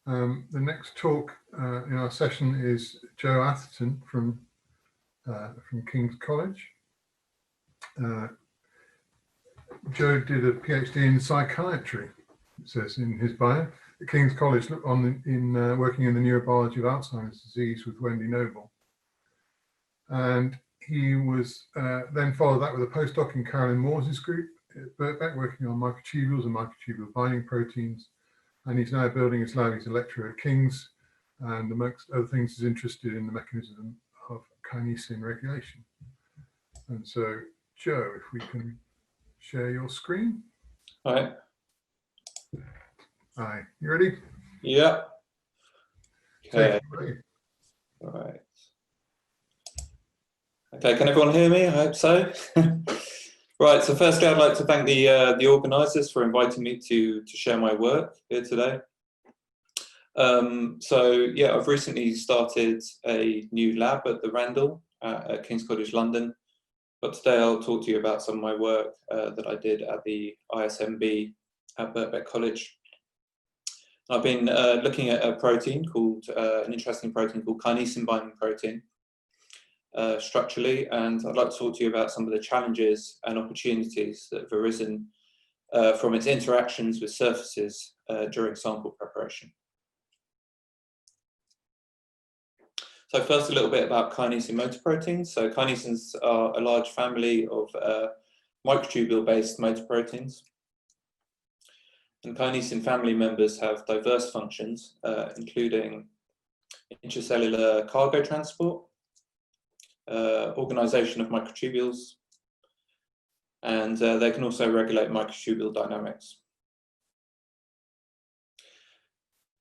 The next talk in our session is Joe Atherton from King's College. Joe did a PhD in psychiatry, it says in his bio, at King's College working in the neurobiology of Alzheimer's disease with Wendy Noble. And he was then followed that with a postdoc in Carolyn Moore's group at Birkbeck, working on microtubules and microtubule binding proteins. And he's now building his lab. He's a lecturer at King's, and amongst other things, is interested in the mechanism of kinesin regulation. And so, Joe, if we can share your screen. All right. Hi, you ready? Yeah. Okay. All right. Okay, can everyone hear me? I hope so. Right, so firstly, I'd like to thank the organisers for inviting me to share my work here today. So yeah, I've recently started a new lab at the Randall at King's College London, but today I'll talk to you about some of my work that I did at the ISMB at Birkbeck College. I've been looking at a protein called, an interesting protein called kinesin binding protein. Structurally, and I'd like to talk to you about some of the challenges and opportunities that have arisen from its interactions with surfaces during sample preparation. So first, a little bit about kinesin motor proteins. So kinesins are a large family of microtubule-based motor proteins. And kinesin family members have diverse functions, including intracellular cargo transport, organization of microtubules, and they can also regulate microtubule dynamics.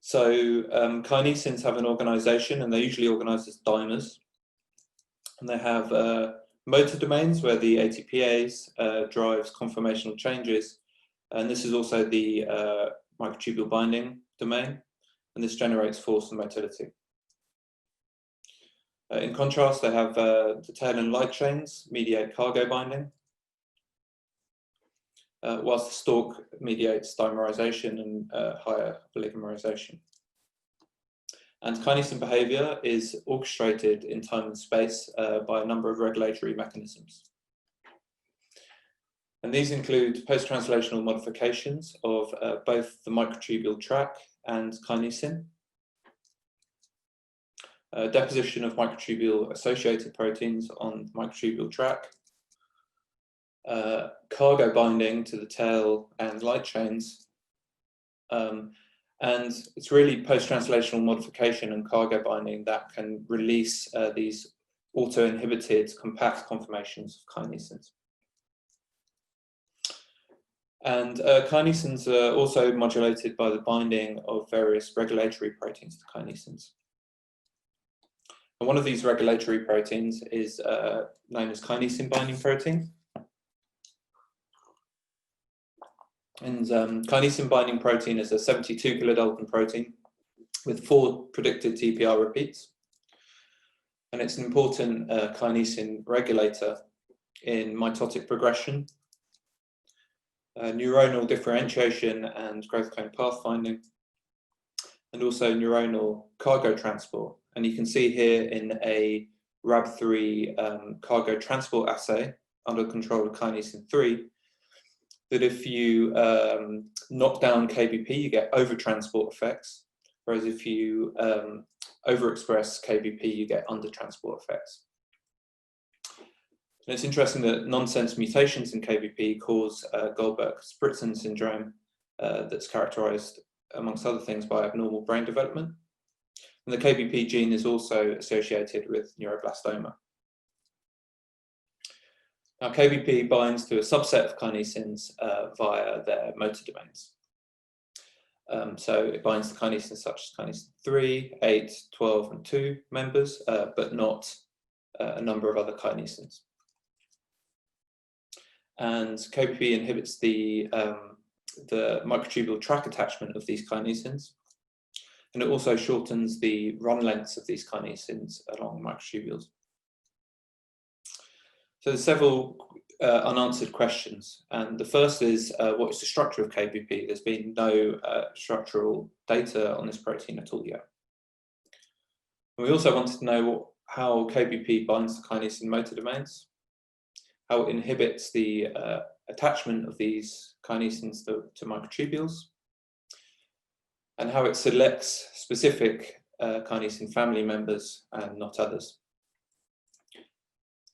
So kinesins have an organization, and they're usually organized as dimers, and they have motor domains where the ATPase drives conformational changes, and this is also the microtubule binding domain, and this generates force and motility. In contrast, they have the tail and light chains mediate cargo binding, whilst the stalk mediates dimerization and higher oligomerization. And kinesin behavior is orchestrated in time and space by a number of regulatory mechanisms. And these include post-translational modifications of both the microtubule track and kinesin, deposition of microtubule associated proteins on the microtubule track, cargo binding to the tail and light chains, and it's really post-translational modification and cargo binding that can release these auto-inhibited compact conformations of kinesins. And kinesins are also modulated by the binding of various regulatory proteins to kinesins. And one of these regulatory proteins is known as kinesin binding protein. And kinesin binding protein is a 72 kilodalton protein with 4 predicted TPR repeats. And it's an important kinesin regulator in mitotic progression, neuronal differentiation and growth cone pathfinding, and also neuronal cargo transport. And you can see here in a RAB3 cargo transport assay under control of kinesin 3 that if you knock down KBP, you get overtransport effects, whereas if you overexpress KBP, you get undertransport effects. And it's interesting that nonsense mutations in KBP cause Goldberg-Spritzen syndrome that's characterized, amongst other things, by abnormal brain development. And the KBP gene is also associated with neuroblastoma. Now, KBP binds to a subset of kinesins via their motor domains. So it binds to kinesins such as kinesin 3, 8, 12, and 2 members, but not a number of other kinesins. And KBP inhibits the microtubule track attachment of these kinesins, and it also shortens the run lengths of these kinesins along microtubules. So there's several unanswered questions. And the first is, what is the structure of KBP? There's been no structural data on this protein at all yet. And we also wanted to know how KBP binds to kinesin motor domains, how it inhibits the attachment of these kinesins to microtubules, and how it selects specific kinesin family members and not others.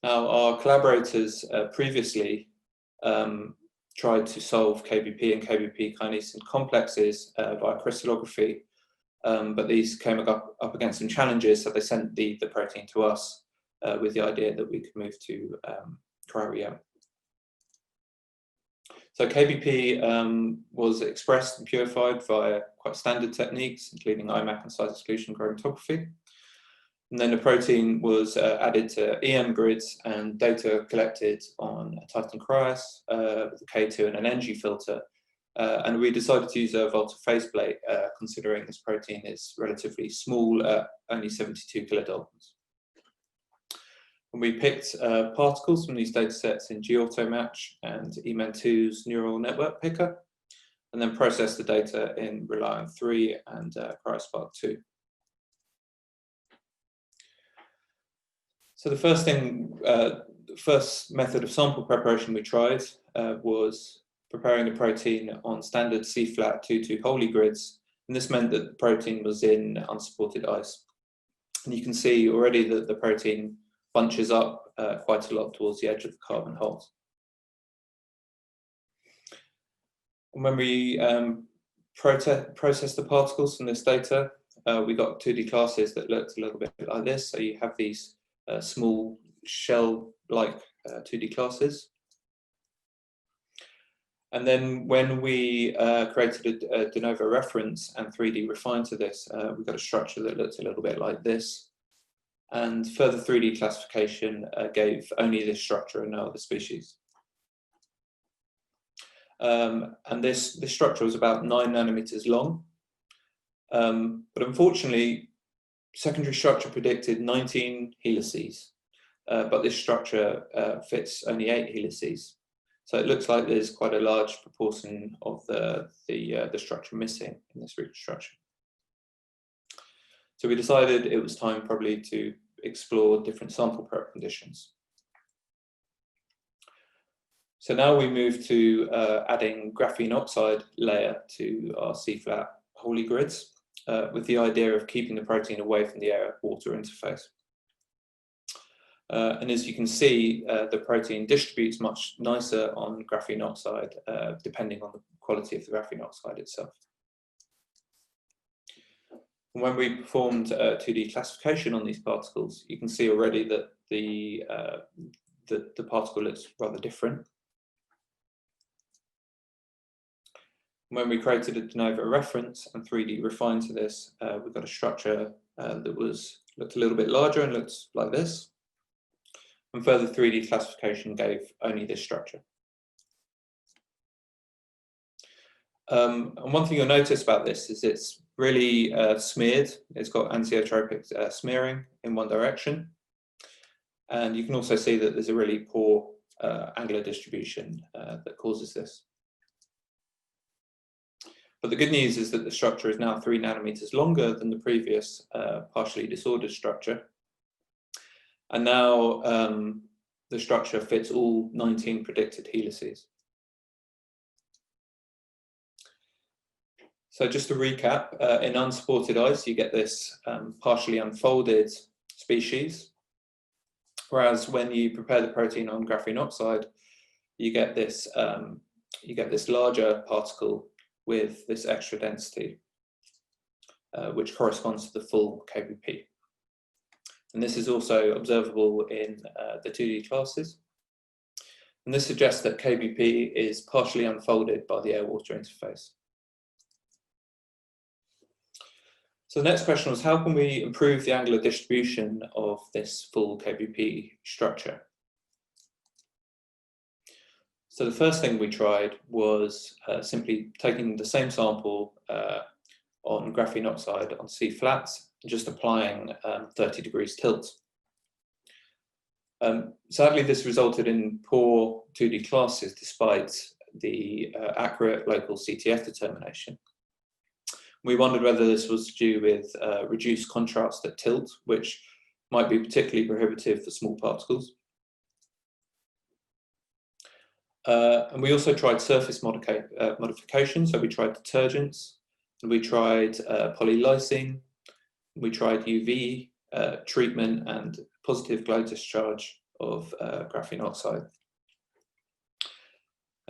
Now, our collaborators previously tried to solve KBP and KBP kinesin complexes via crystallography, but these came up against some challenges, so they sent the protein to us with the idea that we could move to cryo-EM. So KBP was expressed and purified via quite standard techniques, including IMAC and size exclusion chromatography. And then the protein was added to EM grids and data collected on a Titan Cryos with a K2 and an NG filter. And we decided to use a Volta faceplate, considering this protein is relatively small, only 72 kilodaltons. And we picked particles from these data sets in GAutoMatch and EMEN2's neural network picker, and then processed the data in Reliant 3 and CryoSpark 2. So the first method of sample preparation we tried was preparing the protein on standard C-flat 2-2 Holy grids, and this meant that the protein was in unsupported ice. And you can see already that the protein bunches up quite a lot towards the edge of the carbon holes. And when we processed the particles from this data, we got 2D classes that looked a little bit like this. So you have these small shell-like 2D classes. And then when we created a de novo reference and 3D refined to this, we got a structure that looked a little bit like this. And further 3D classification gave only this structure and no other species. And this structure was about 9 nanometers long. But unfortunately, secondary structure predicted 19 helices, but this structure fits only 8 helices. So it looks like there's quite a large proportion of the structure missing in this reconstruction. So we decided it was time probably to explore different sample prep conditions. So now we move to adding graphene oxide layer to our C-flat Holy grids with the idea of keeping the protein away from the air-water interface. And as you can see, the protein distributes much nicer on graphene oxide, depending on the quality of the graphene oxide itself. And when we performed 2D classification on these particles, you can see already that the particle looks rather different. When we created a de novo reference and 3D refined to this, we got a structure that looked a little bit larger and looked like this. And further 3D classification gave only this structure. And one thing you'll notice about this is it's really smeared. It's got anisotropic smearing in one direction. And you can also see that there's a really poor angular distribution that causes this. But the good news is that the structure is now 3 nanometers longer than the previous partially disordered structure. And now the structure fits all 19 predicted helices. So just to recap, in unsupported ice, you get this partially unfolded species. Whereas when you prepare the protein on graphene oxide, you get this larger particle with this extra density, which corresponds to the full KBP. And this is also observable in the 2D classes. And this suggests that KBP is partially unfolded by the air-water interface. So the next question was, how can we improve the angular distribution of this full KBP structure? So the first thing we tried was simply taking the same sample on graphene oxide on C-flats, just applying 30 degrees tilt. Sadly, this resulted in poor 2D classes despite the accurate local CTF determination. We wondered whether this was due with reduced contrast at tilt, which might be particularly prohibitive for small particles. And we also tried surface modification, so we tried detergents, and we tried polylysine, we tried UV treatment and positive glow discharge of graphene oxide.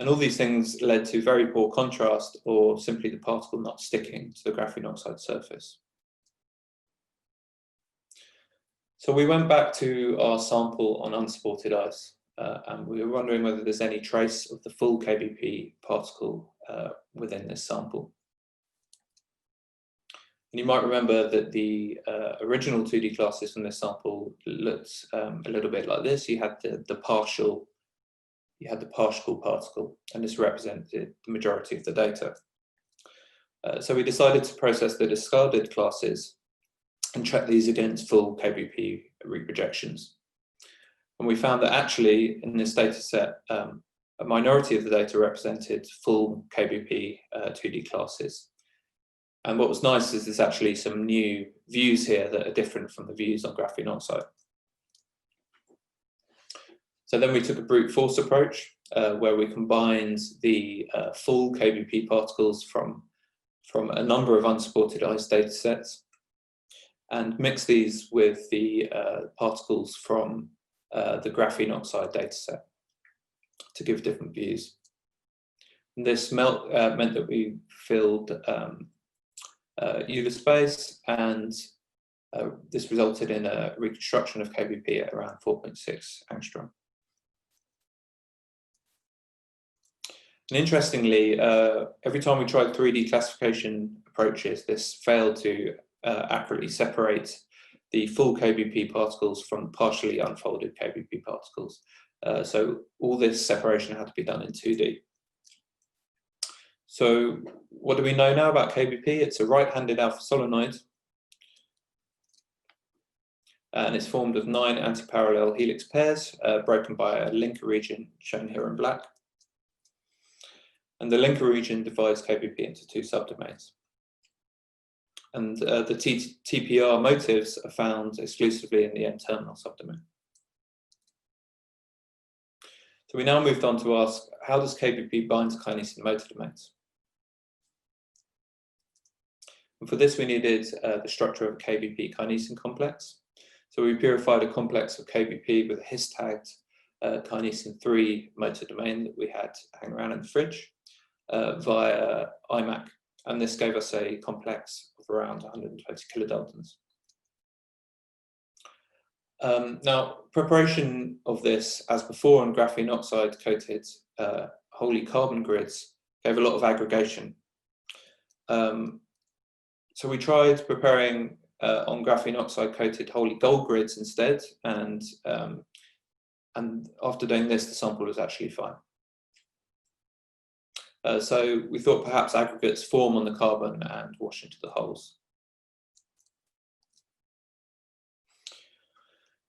And all these things led to very poor contrast or simply the particle not sticking to the graphene oxide surface. So we went back to our sample on unsupported ice and we were wondering whether there's any trace of the full KBP particle within this sample. And you might remember that the original 2D classes from this sample looked a little bit like this. You had the partial particle, and this represented the majority of the data. So we decided to process the discarded classes and check these against full KBP reprojections. And we found that actually in this data set, a minority of the data represented full KBP 2D classes. And what was nice is there's actually some new views here that are different from the views on graphene oxide. So then we took a brute force approach where we combined the full KBP particles from a number of unsupported ice data sets and mixed these with the particles from the graphene oxide data set to give different views. And this meant that we filled Euler space, and this resulted in a reconstruction of KBP at around 4.6 angstrom. And interestingly, every time we tried 3D classification approaches, this failed to accurately separate the full KBP particles from partially unfolded KBP particles. So all this separation had to be done in 2D. So what do we know now about KBP? It's a right-handed alpha solenoid, and it's formed of 9 antiparallel helix pairs broken by a linker region shown here in black. And the linker region divides KBP into 2 subdomains. And the TPR motifs are found exclusively in the N-terminal subdomain. So we now moved on to ask, how does KBP bind to kinesin motor domains? And for this, we needed the structure of a KBP kinesin complex. So we purified a complex of KBP with a his-tagged kinesin 3 motor domain that we had hang around in the fridge via IMAC. And this gave us a complex of around 120 kilodaltons. Now, preparation of this, as before on graphene oxide coated wholly carbon grids, gave a lot of aggregation. So we tried preparing on graphene oxide coated wholly gold grids instead, and after doing this, the sample was actually fine. So we thought perhaps aggregates form on the carbon and wash into the holes.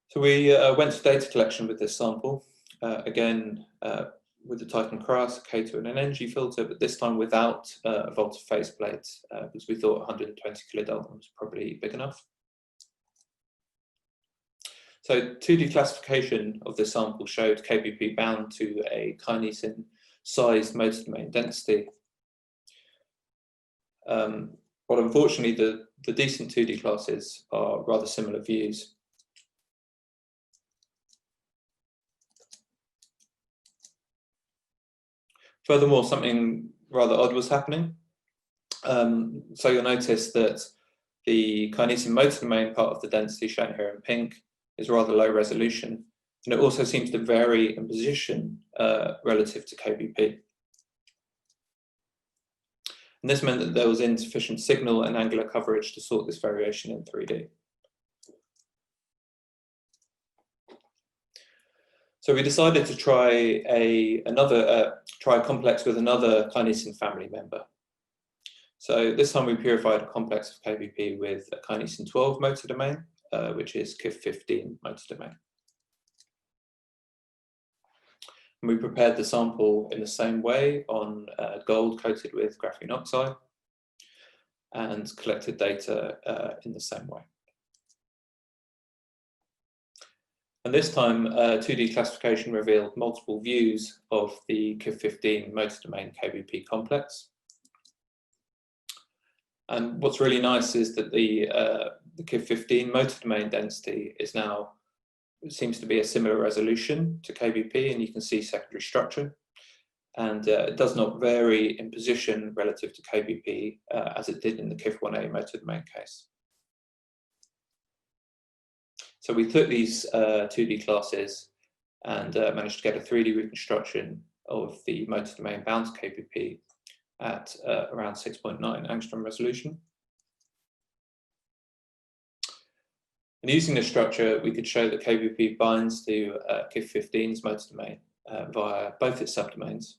So we went to data collection with this sample, again with the Titan Cryo K2 and an energy filter, but this time without a volta phase plate, because we thought 120 kilodalton was probably big enough. So 2D classification of this sample showed KBP bound to a kinesin sized motor domain density. But unfortunately, the decent 2D classes are rather similar views. Furthermore, something rather odd was happening. So you'll notice that the kinesin motor domain part of the density shown here in pink is rather low resolution, and it also seems to vary in position relative to KBP. And this meant that there was insufficient signal and angular coverage to sort this variation in 3D. So we decided to try a complex with another kinesin family member. So this time we purified a complex of KBP with a kinesin 12 motor domain, which is KIF 15 motor domain. And we prepared the sample in the same way on gold coated with graphene oxide and collected data in the same way. And this time, 2D classification revealed multiple views of the KIF15 motor domain KBP complex. And what's really nice is that the KIF15 motor domain density is now, it seems to be a similar resolution to KBP, and you can see secondary structure. And it does not vary in position relative to KBP as it did in the KIF1A motor domain case. So we took these 2D classes and managed to get a 3D reconstruction of the motor domain bound to KBP at around 6.9 angstrom resolution. And using this structure, we could show that KBP binds to KIF15's motor domain via both its subdomains,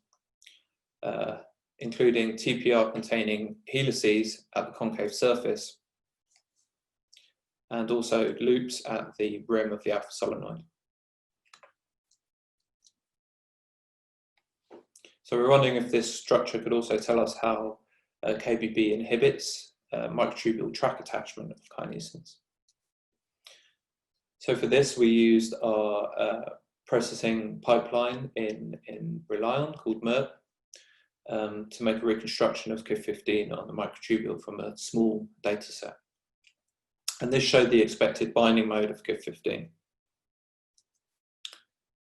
including TPR-containing helices at the concave surface, and also loops at the rim of the alpha solenoid. So we're wondering if this structure could also tell us how KBP inhibits microtubule track attachment of kinesins. So for this, we used our processing pipeline in Relion called MERP to make a reconstruction of KIF15 on the microtubule from a small data set. And this showed the expected binding mode of KIF15.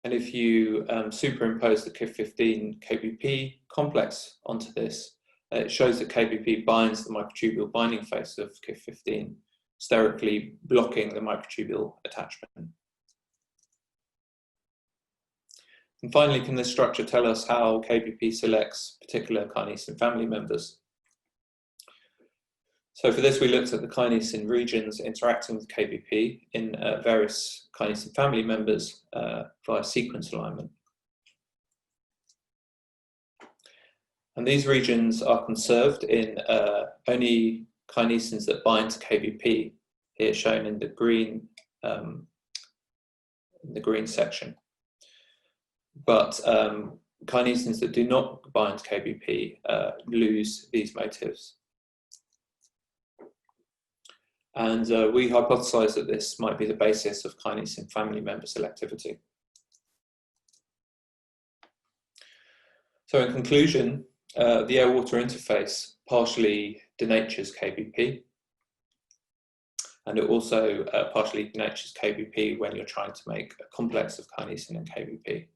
And if you superimpose the KIF15 KBP complex onto this, it shows that KBP binds the microtubule binding face of KIF15, sterically blocking the microtubule attachment. And finally, can this structure tell us how KBP selects particular kinesin family members? So for this, we looked at the kinesin regions interacting with KBP in various kinesin family members via sequence alignment. And these regions are conserved in only kinesins that bind to KBP, here shown in the green section. But kinesins that do not bind to KBP lose these motifs. And we hypothesized that this might be the basis of kinesin family member selectivity. So in conclusion, the air-water interface partially denatures KBP, and it also partially denatures KBP when you're trying to make a complex of kinesin and KBP,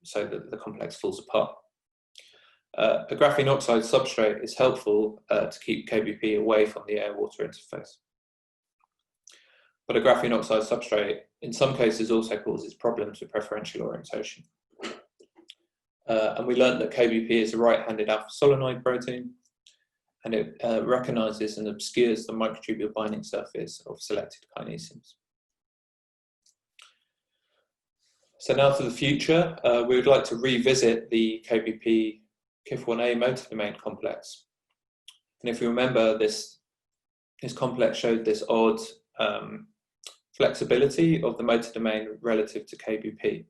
so that the complex falls apart. A graphene oxide substrate is helpful to keep KBP away from the air-water interface. But a graphene oxide substrate, in some cases, also causes problems with preferential orientation. And we learned that KBP is a right-handed alpha solenoid protein, and it recognizes and obscures the microtubule binding surface of selected kinesins. So now for the future, we would like to revisit the KBP KIF1A motor domain complex. And if you remember, this complex showed this odd flexibility of the motor domain relative to KBP.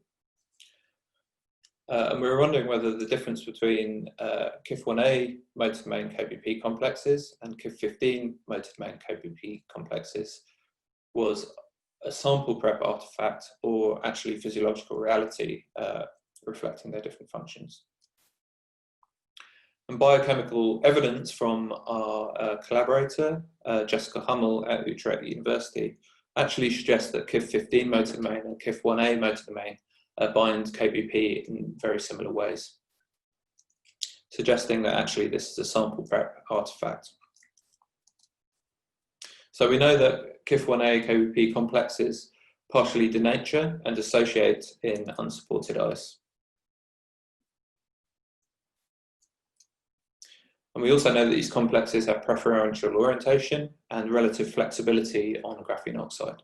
And we were wondering whether the difference between KIF1A motor domain KBP complexes and KIF15 motor domain KBP complexes was a sample prep artifact or actually physiological reality reflecting their different functions. And biochemical evidence from our collaborator, Jessica Hummel at Utrecht University, actually suggests that KIF15 motor domain and KIF1A motor domain bind KBP in very similar ways, suggesting that actually this is a sample prep artifact. So we know that KIF1A KBP complexes partially denature and dissociate in unsupported ice. And we also know that these complexes have preferential orientation and relative flexibility on graphene oxide.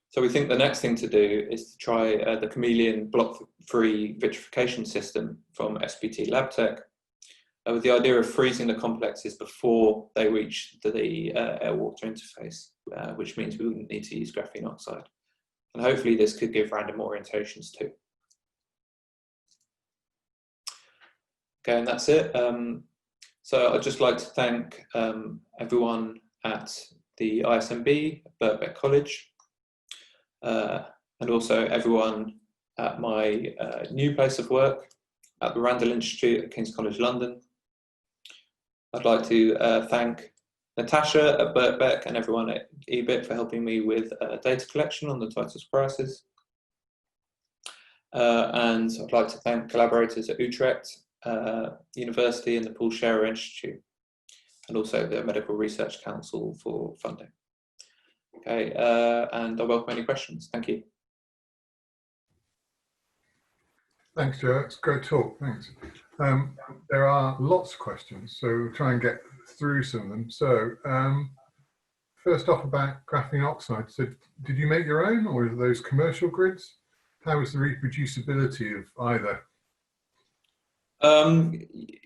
So we think the next thing to do is to try the chameleon block-free vitrification system from SPT LabTech with the idea of freezing the complexes before they reach the air-water interface, which means we wouldn't need to use graphene oxide. And hopefully this could give random orientations too. Okay, and that's it. So I'd just like to thank everyone at the ISMB, Birkbeck College, and also everyone at my new place of work at the Randall Institute at King's College London. I'd like to thank Natasha at Birkbeck and everyone at EBIT for helping me with data collection on the Titus prices. And I'd like to thank collaborators at Utrecht University and the Paul Scherrer Institute, and also the Medical Research Council for funding. Okay, and I welcome any questions. Thank you. Thanks, Joe. It's a great talk. Thanks. There are lots of questions, so we'll try and get through some of them. So, first off about graphene oxide. So, did you make your own, or are those commercial grids? How was the reproducibility of either?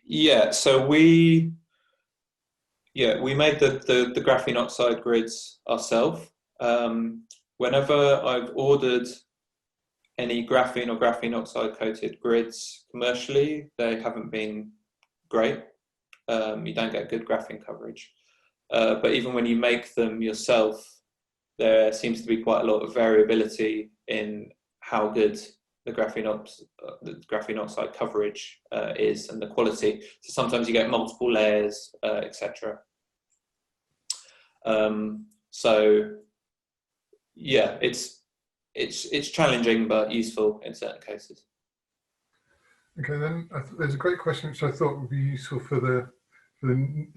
Yeah, so we made the graphene oxide grids ourselves. Whenever I've ordered any graphene or graphene oxide coated grids commercially, they haven't been great. You don't get good graphene coverage. But even when you make them yourself, there seems to be quite a lot of variability in how good the graphene oxide coverage is and the quality. So sometimes you get multiple layers, etc. So yeah, it's challenging but useful in certain cases. Okay, then there's a great question which I thought would be useful for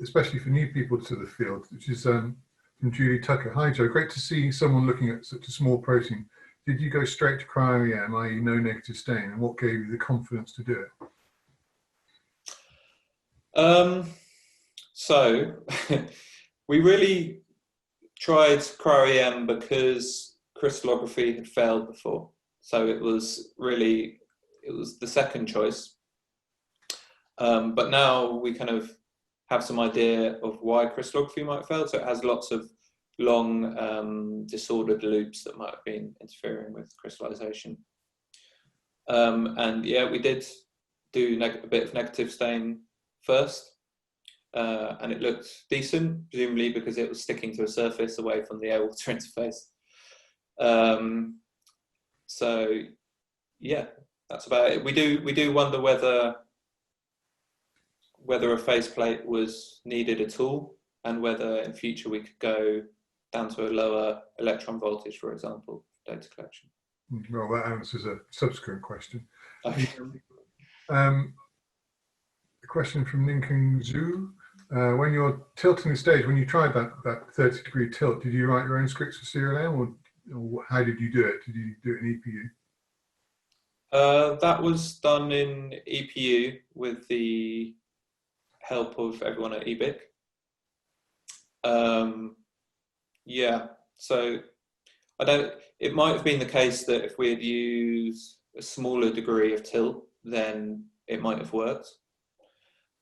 especially for new people to the field, which is from Julie Tucker. Hi Joe, great to see someone looking at such a small protein. Did you go straight to cryo-EM, i.e. no negative stain, and what gave you the confidence to do it? So we really tried cryo-EM because crystallography had failed before. So it was the second choice. But now we kind of have some idea of why crystallography might fail. So it has lots of long disordered loops that might have been interfering with crystallization. And yeah, we did do a bit of negative stain first, and it looked decent, presumably because it was sticking to a surface away from the air-water interface. So yeah, that's about it. We do wonder whether a faceplate was needed at all, and whether in future we could go down to a lower electron voltage, for example, for data collection. Well, that answers a subsequent question. Okay. A question from Ninkeng Zhu. When you're tilting the stage, when you tried that 30-degree tilt, did you write your own scripts for serial M, or how did you do it? Did you do it in EPU? That was done in EPU with the help of everyone at EBIC. Yeah, so it might have been the case that if we had used a smaller degree of tilt, then it might have worked.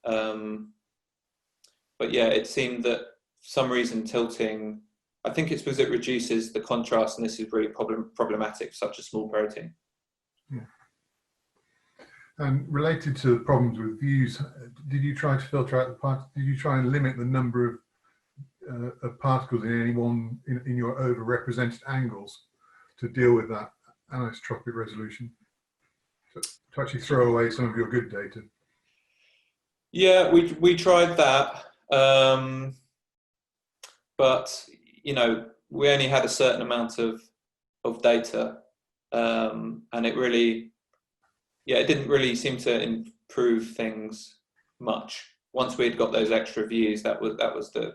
But yeah, it seemed that for some reason tilting, I think it's because it reduces the contrast, and this is really problematic for such a small protein. Yeah. And related to the problems with views, did you try to filter out the particles? Did you try and limit the number of particles in any one in your over-represented angles to deal with that anisotropic resolution, to actually throw away some of your good data? Yeah, we tried that, but you know, we only had a certain amount of data, and it really, yeah, it didn't really seem to improve things much. Once we had got those extra views, that was the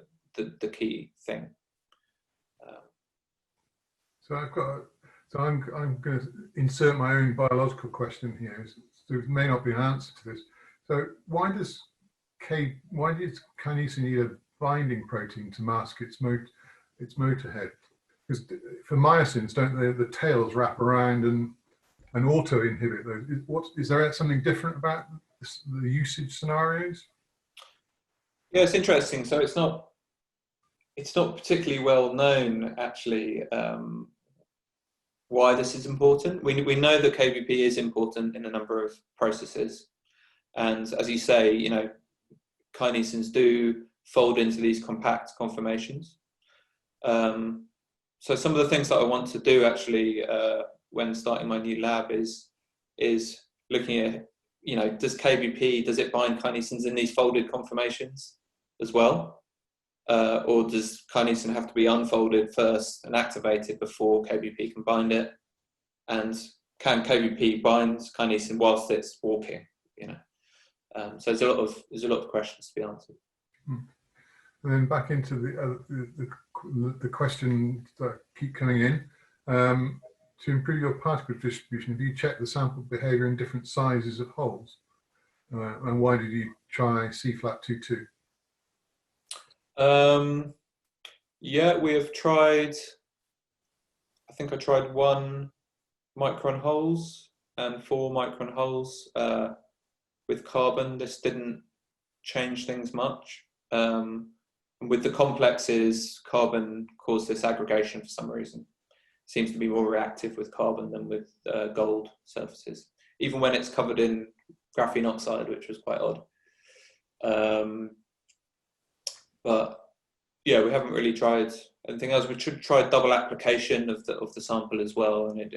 key thing. So I'm going to insert my own biological question here. There may not be an answer to this. So why does kinesin need a binding protein to mask its motor head? Because for myosins, don't the tails wrap around and auto inhibit those? Is there something different about the usage scenarios? Yeah, it's interesting. So it's not particularly well known, actually, why this is important. We know that KBP is important in a number of processes, and as you say, you know, kinesins do fold into these compact conformations. So some of the things that I want to do actually when starting my new lab is looking at, you know, does it bind kinesins in these folded conformations as well? Or does kinesin have to be unfolded first and activated before KBP can bind it? And can KBP bind kinesin whilst it's walking? You know, so there's a lot of questions to be answered. And then back into the questions that keep coming in. To improve your particle distribution, have you checked the sample behavior in different sizes of holes? And why did you try C-flat 2-2? Yeah, we have tried, I think I tried 1 micron holes and 4 micron holes with carbon. This didn't change things much. With the complexes, carbon caused this aggregation for some reason. Seems to be more reactive with carbon than with gold surfaces, even when it's covered in graphene oxide, which was quite odd. But yeah, we haven't really tried anything else. We tried double application of the sample as well, and it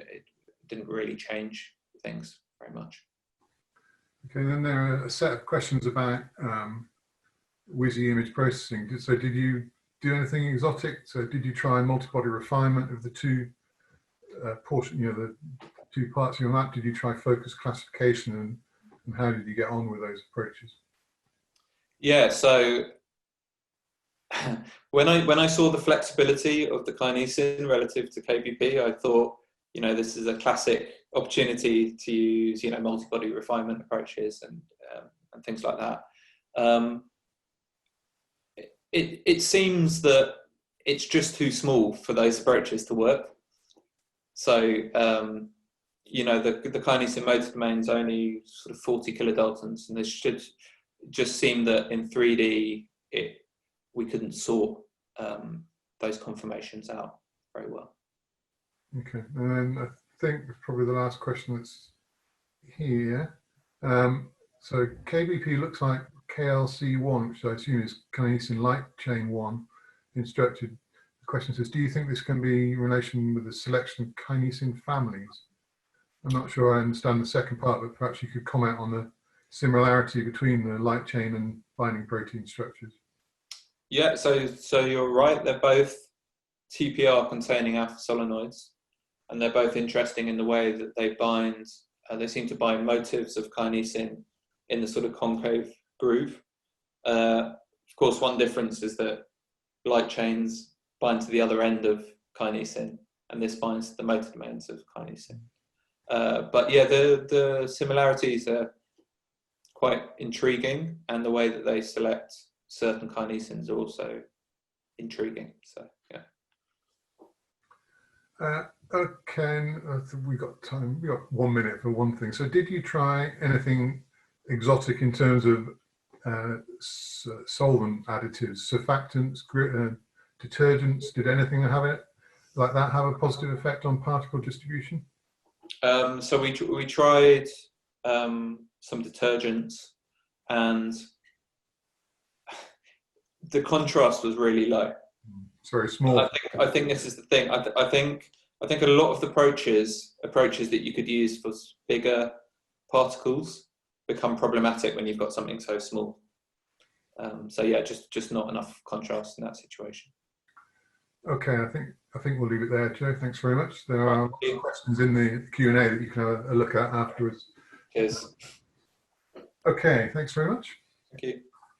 didn't really change things very much. Okay, then there are a set of questions about WYSI image processing. So did you do anything exotic? So did you try multi-body refinement of the two portion, you know, the 2 parts of your map? Did you try focus classification, and how did you get on with those approaches? Yeah, so when I saw the flexibility of the kinesin relative to KBP, I thought, you know, this is a classic opportunity to use, you know, multi-body refinement approaches and things like that. It seems that it's just too small for those approaches to work. So, you know, the kinesin motor domain is only sort of 40 kilodaltons, and this should just seem that in 3D, we couldn't sort those conformations out very well. Okay, and then I think probably the last question that's here. So KBP looks like KLC1, which I assume is kinesin light chain 1 in structure. The question says, do you think this can be in relation with the selection of kinesin families? I'm not sure I understand the second part, but perhaps you could comment on the similarity between the light chain and binding protein structures. Yeah, so you're right. They're both TPR containing alpha solenoids, and they're both interesting in the way that they bind. They seem to bind motifs of kinesin in the sort of concave groove. Of course, one difference is that light chains bind to the other end of kinesin, and this binds to the motor domains of kinesin. But yeah, the similarities are quite intriguing, and the way that they select certain kinesins are also intriguing. So yeah. Okay, we got time. We got 1 minute for one thing. So, did you try anything exotic in terms of solvent additives, surfactants, detergents? Did anything like that have a positive effect on particle distribution? So we tried some detergents, and the contrast was really low. It's very small. I think this is the thing. I think a lot of the approaches that you could use for bigger particles become problematic when you've got something so small. So yeah, just not enough contrast in that situation. Okay, I think we'll leave it there, Joe. Thanks very much. There are questions in the Q&A that you can have a look at afterwards. Cheers. Okay, thanks very much. Thank you.